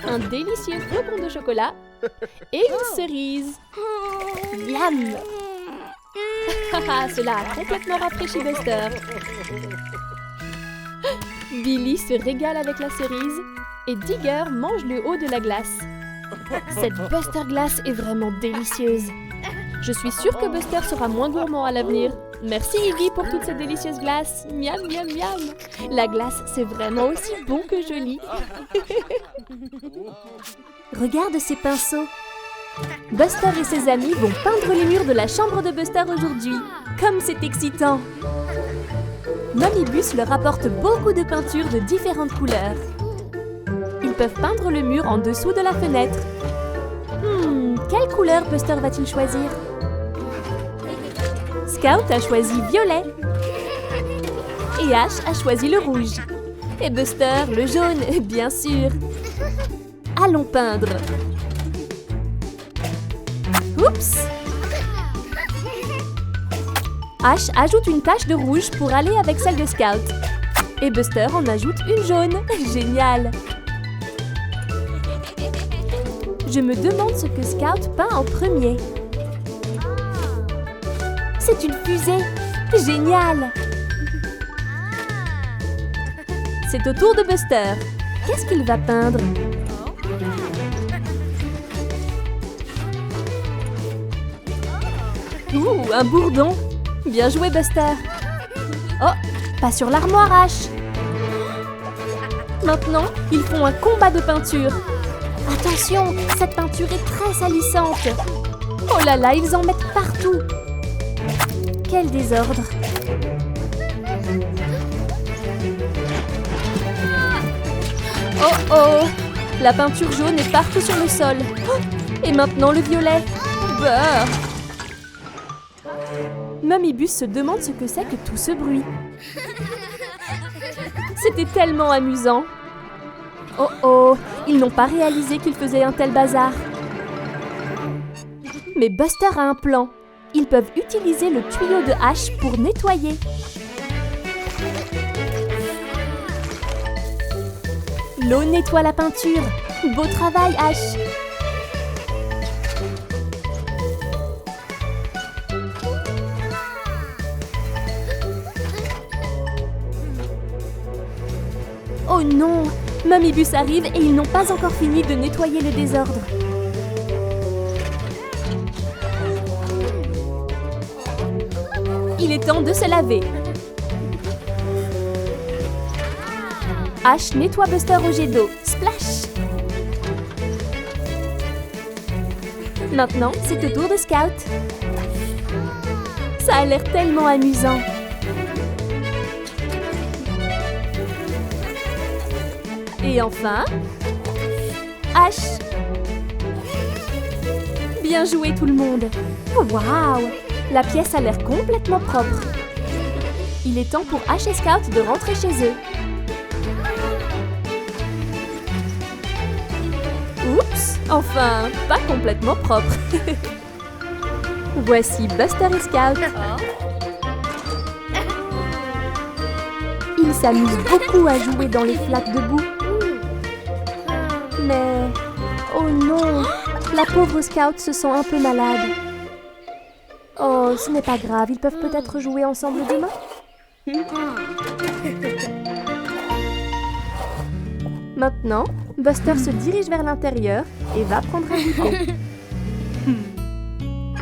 Un délicieux flocon de chocolat et une cerise. Miam! Cela a complètement rafraîchi Buster. Billy se régale avec la cerise et Digger mange le haut de la glace. Cette Buster glace est vraiment délicieuse. Je suis sûre que Buster sera moins gourmand à l'avenir. Merci Iggy pour toute cette délicieuse glace. Miam, miam, miam. La glace, c'est vraiment aussi bon que joli. Regarde ces pinceaux. Buster et ses amis vont peindre les murs de la chambre de Buster aujourd'hui. Comme c'est excitant! Mommybus leur apporte beaucoup de peintures de différentes couleurs. Ils peuvent peindre le mur en dessous de la fenêtre. Quelle couleur Buster va-t-il choisir? Scout a choisi violet. Et Ash a choisi le rouge. Et Buster, le jaune, bien sûr. Allons peindre. Oups! Ash ajoute une tache de rouge pour aller avec celle de Scout. Et Buster en ajoute une jaune. Génial! Je me demande ce que Scout peint en premier. C'est une fusée! Génial! C'est au tour de Buster. Qu'est-ce qu'il va peindre? Ouh, un bourdon! Bien joué, Buster! Oh, pas sur l'armoire, Ash! Maintenant, ils font un combat de peinture. Attention, cette peinture est très salissante. Oh là là, ils en mettent partout. Quel désordre! Oh oh! La peinture jaune est partout sur le sol. Oh, et maintenant le violet. Beurre! Mommybus se demande ce que c'est que tout ce bruit. C'était tellement amusant. Oh oh! Ils n'ont pas réalisé qu'ils faisaient un tel bazar. Mais Buster a un plan. Ils peuvent utiliser le tuyau de Ash pour nettoyer. L'eau nettoie la peinture. Beau travail, Ash! Oh non! Mommybus arrive et ils n'ont pas encore fini de nettoyer le désordre. Il est temps de se laver. Ash nettoie Buster au jet d'eau. Splash! Maintenant, c'est au tour de Scout. Ça a l'air tellement amusant. Et enfin, Ash. Bien joué tout le monde. Waouh! La pièce a l'air complètement propre. Il est temps pour Ash et Scout de rentrer chez eux. Oups! Enfin, pas complètement propre. Voici Buster et Scout. Ils s'amusent beaucoup à jouer dans les flaques de boue. Mais... oh non! La pauvre Scout se sent un peu malade. Oh, ce n'est pas grave, ils peuvent peut-être jouer ensemble demain? Maintenant, Buster se dirige vers l'intérieur et va prendre un goûter.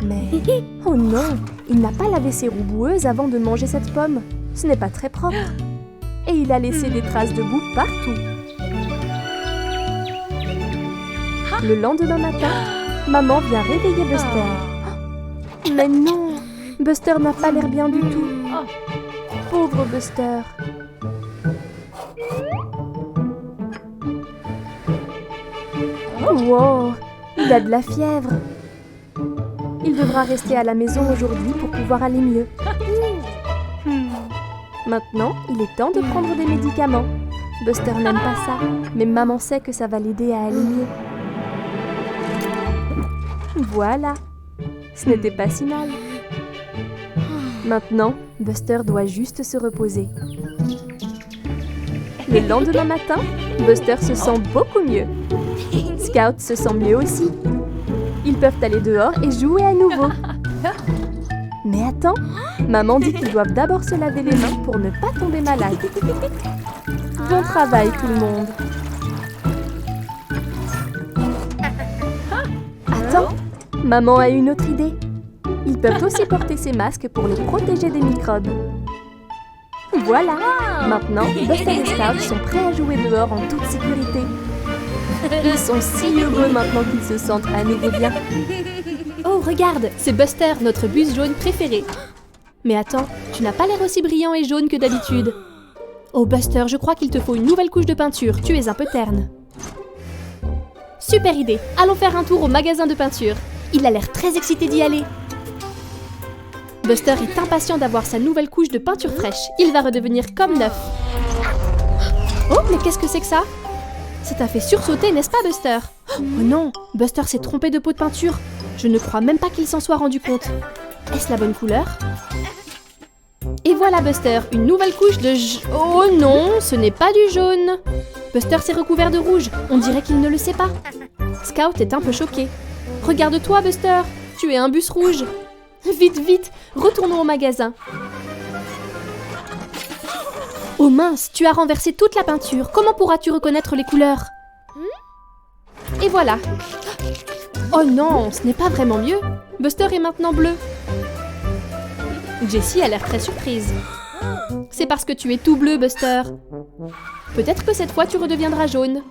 Mais... oh non! Il n'a pas lavé ses roues boueuses avant de manger cette pomme. Ce n'est pas très propre. Et il a laissé des traces de boue partout. Le lendemain matin, maman vient réveiller Buster. Mais non! Buster n'a pas l'air bien du tout. Pauvre Buster. Wow! Il a de la fièvre. Il devra rester à la maison aujourd'hui pour pouvoir aller mieux. Maintenant, il est temps de prendre des médicaments. Buster n'aime pas ça, mais maman sait que ça va l'aider à aller mieux. Voilà, ce n'était pas si mal. Maintenant, Buster doit juste se reposer. Le lendemain matin, Buster se sent beaucoup mieux. Scout se sent mieux aussi. Ils peuvent aller dehors et jouer à nouveau. Mais attends, maman dit qu'ils doivent d'abord se laver les mains pour ne pas tomber malade. Bon travail tout le monde. Attends, maman a une autre idée. Ils peuvent aussi porter ces masques pour les protéger des microbes. Voilà, maintenant Buster et Scout sont prêts à jouer dehors en toute sécurité. Ils sont si heureux maintenant qu'ils se sentent à nouveau bien. Oh, regarde, c'est Buster, notre bus jaune préféré. Mais attends, tu n'as pas l'air aussi brillant et jaune que d'habitude. Oh Buster, je crois qu'il te faut une nouvelle couche de peinture, tu es un peu terne. Super idée, allons faire un tour au magasin de peinture. Il a l'air très excité d'y aller. Buster est impatient d'avoir sa nouvelle couche de peinture fraîche. Il va redevenir comme neuf. Oh, mais qu'est-ce que c'est que ça? Ça t'a fait sursauter, n'est-ce pas Buster? Oh non, Buster s'est trompé de pot de peinture. Je ne crois même pas qu'il s'en soit rendu compte. Est-ce la bonne couleur? Et voilà Buster, une nouvelle couche de oh non, ce n'est pas du jaune. Buster s'est recouvert de rouge, on dirait qu'il ne le sait pas. Scout est un peu choqué. Regarde-toi Buster, tu es un bus rouge. Vite, vite, retournons au magasin. Oh mince, tu as renversé toute la peinture. Comment pourras-tu reconnaître les couleurs? Et voilà. Oh non, ce n'est pas vraiment mieux. Buster est maintenant bleu. Jessie a l'air très surprise. C'est parce que tu es tout bleu, Buster. Peut-être que cette fois tu redeviendras jaune.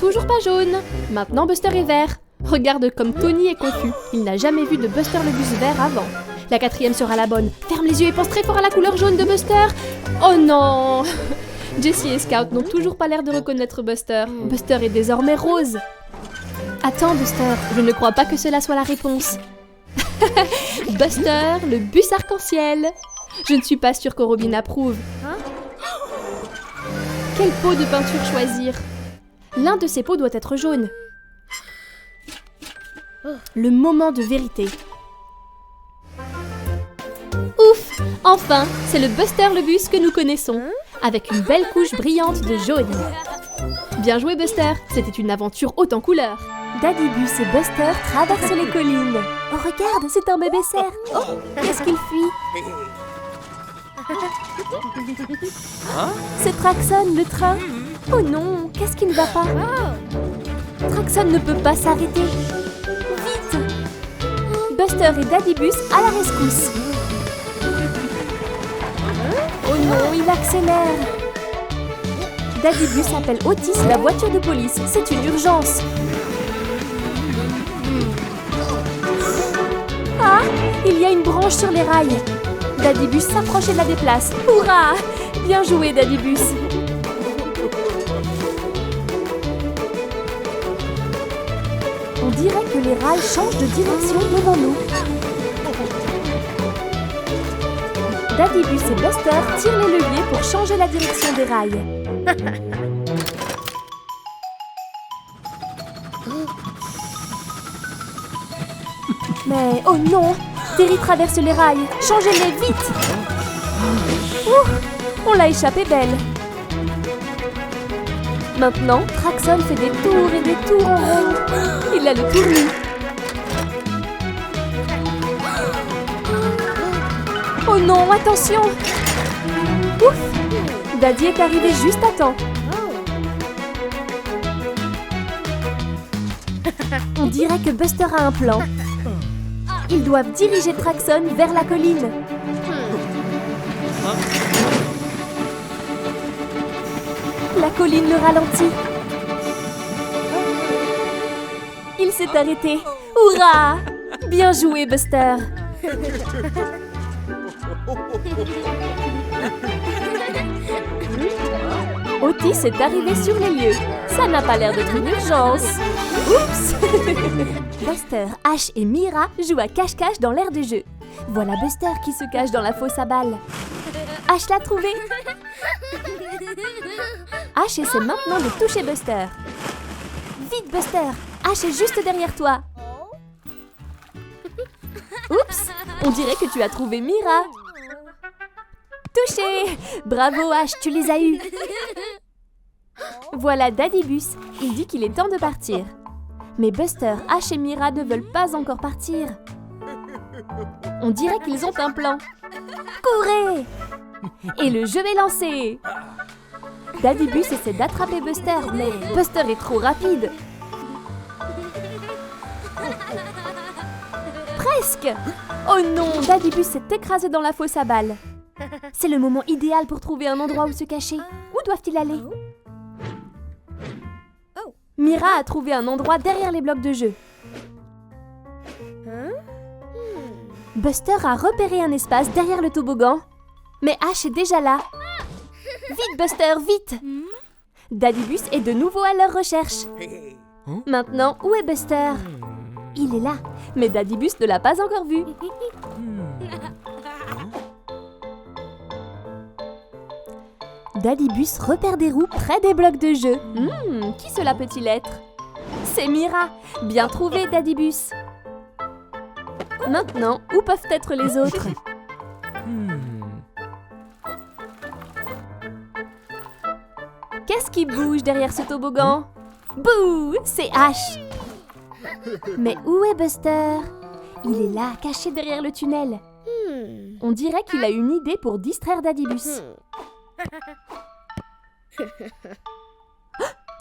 Toujours pas jaune. Maintenant Buster est vert. Regarde comme Tony est confus. Il n'a jamais vu de Buster le bus vert avant. La quatrième sera la bonne. Ferme les yeux et pense très fort à la couleur jaune de Buster. Oh non! Jessie et Scout n'ont toujours pas l'air de reconnaître Buster. Buster est désormais rose. Attends Buster, je ne crois pas que cela soit la réponse. Buster, le bus arc-en-ciel. Je ne suis pas sûre que Robin approuve. Quel pot de peinture choisir? L'un de ces pots doit être jaune. Le moment de vérité. Ouf! Enfin, c'est le Buster le bus que nous connaissons, avec une belle couche brillante de jaune. Bien joué Buster, c'était une aventure haute en couleurs. Daddy Bus et Buster traversent les collines. Oh regarde, c'est un bébé cerf. Oh, qu'est-ce qu'il fuit? C'est Traxon, le train. Oh non, qu'est-ce qui ne va pas? Traxon ne peut pas s'arrêter. Vite! Buster et Daddy Bus à la rescousse. Oh non, il accélère. Daddy Bus appelle Otis, la voiture de police. C'est une urgence. Ah, il y a une branche sur les rails. Daddy Bus s'approche et la déplace. Hurrah! Bien joué, Daddy Bus. On dirait que les rails changent de direction devant nous. Daddy Bus et Buster tirent les leviers pour changer la direction des rails. Mais oh non! Terry traverse les rails. Changez-les vite! Ouh, on l'a échappé belle. Maintenant, Traxon fait des tours et des tours en rond. Il a le tournis. Oh non, attention! Ouf! Daddy est arrivé juste à temps. On dirait que Buster a un plan. Ils doivent diriger Traxon vers la colline. La colline le ralentit. Il s'est arrêté. Hurrah! Bien joué, Buster. Otis est arrivé sur les lieux. Ça n'a pas l'air d'être une urgence. Oups! Buster, Ash et Mira jouent à cache-cache dans l'aire de jeu. Voilà Buster qui se cache dans la fosse à balles. Ash l'a trouvé. Ash essaie maintenant de toucher Buster. Vite Buster, Ash est juste derrière toi. Oups, on dirait que tu as trouvé Mira. Touché! Bravo Ash, tu les as eus. Voilà Daddy Bus, il dit qu'il est temps de partir. Mais Buster, Ash et Mira ne veulent pas encore partir. On dirait qu'ils ont un plan. Courez! Et le jeu est lancé. Daddy Bus essaie d'attraper Buster, mais Buster est trop rapide. Presque! Oh non, Daddy Bus s'est écrasé dans la fosse à balles. C'est le moment idéal pour trouver un endroit où se cacher. Où doivent-ils aller? Mira a trouvé un endroit derrière les blocs de jeu. Buster a repéré un espace derrière le toboggan. Mais Ash est déjà là. Vite Buster, vite! Daddybus est de nouveau à leur recherche. Maintenant, où est Buster? Il est là, mais Daddybus ne l'a pas encore vu. Daddybus repère des roues près des blocs de jeu. Qui cela peut-il être? C'est Mira. Bien trouvé, Daddybus. Maintenant, où peuvent être les autres? Qu'est-ce qui bouge derrière ce toboggan? Bouh! C'est Ash. Mais où est Buster? Il est là, caché derrière le tunnel. On dirait qu'il a une idée pour distraire Daddybus.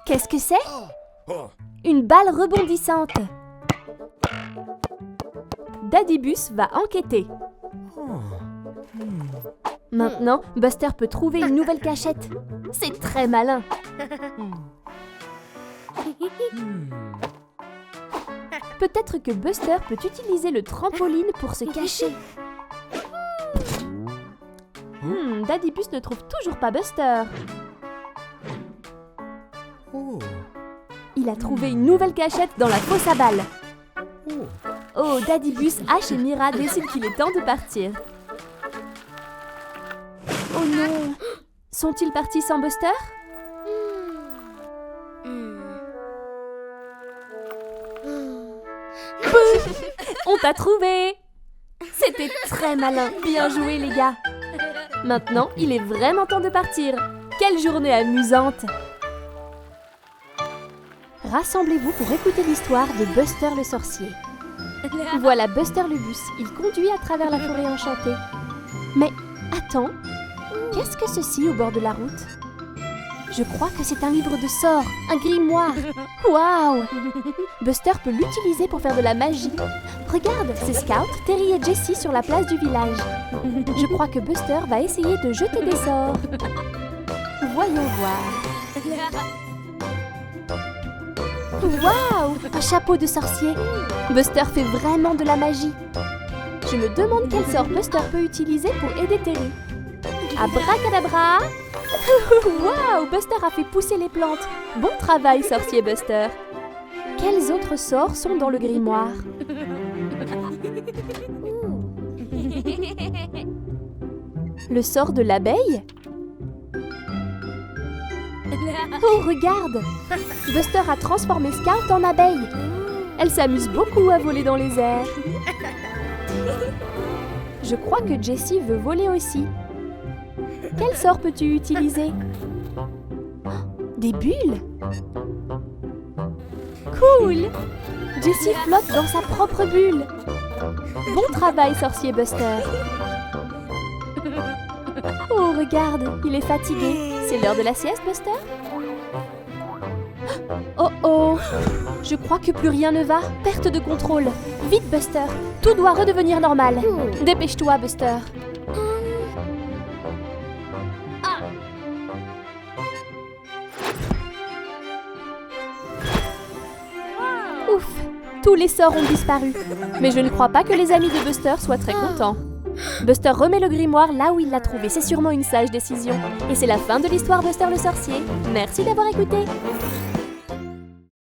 Qu'est-ce que c'est? Une balle rebondissante. Daddybus va enquêter. Maintenant, Buster peut trouver une nouvelle cachette. C'est très malin. Peut-être que Buster peut utiliser le trampoline pour se cacher. Daddybus ne trouve toujours pas Buster. Il a trouvé une nouvelle cachette dans la fosse à balles. Oh, Daddybus, Ash et Mira décident qu'il est temps de partir. Oh non! Sont-ils partis sans Buster? On t'a trouvé! C'était très malin. Bien joué, les gars. Maintenant, il est vraiment temps de partir. Quelle journée amusante! Rassemblez-vous pour écouter l'histoire de Buster le sorcier. Voilà Buster le bus. Il conduit à travers la forêt enchantée. Mais attends, qu'est-ce que ceci au bord de la route? Je crois que c'est un livre de sorts, un grimoire. Waouh! Buster peut l'utiliser pour faire de la magie. Regarde, c'est Scout, Terry et Jessie sur la place du village. Je crois que Buster va essayer de jeter des sorts. Voyons voir. Waouh! Un chapeau de sorcier. Buster fait vraiment de la magie. Je me demande quel sort Buster peut utiliser pour aider Terry. Abracadabra! Waouh! Buster a fait pousser les plantes. Bon travail, sorcier Buster. Quels autres sorts sont dans le grimoire? Le sort de l'abeille? Oh, regarde! Buster a transformé Scout en abeille. Elle s'amuse beaucoup à voler dans les airs. Je crois que Jessie veut voler aussi. Quel sort peux-tu utiliser? Des bulles? Cool! Jessie flotte dans sa propre bulle. Bon travail, sorcier Buster. Oh, regarde, il est fatigué. C'est l'heure de la sieste, Buster? Oh oh! Je crois que plus rien ne va. Perte de contrôle. Vite, Buster. Tout doit redevenir normal. Dépêche-toi, Buster. Ouf! Tous les sorts ont disparu. Mais je ne crois pas que les amis de Buster soient très contents. Buster remet le grimoire là où il l'a trouvé. C'est sûrement une sage décision. Et c'est la fin de l'histoire Buster le sorcier. Merci d'avoir écouté.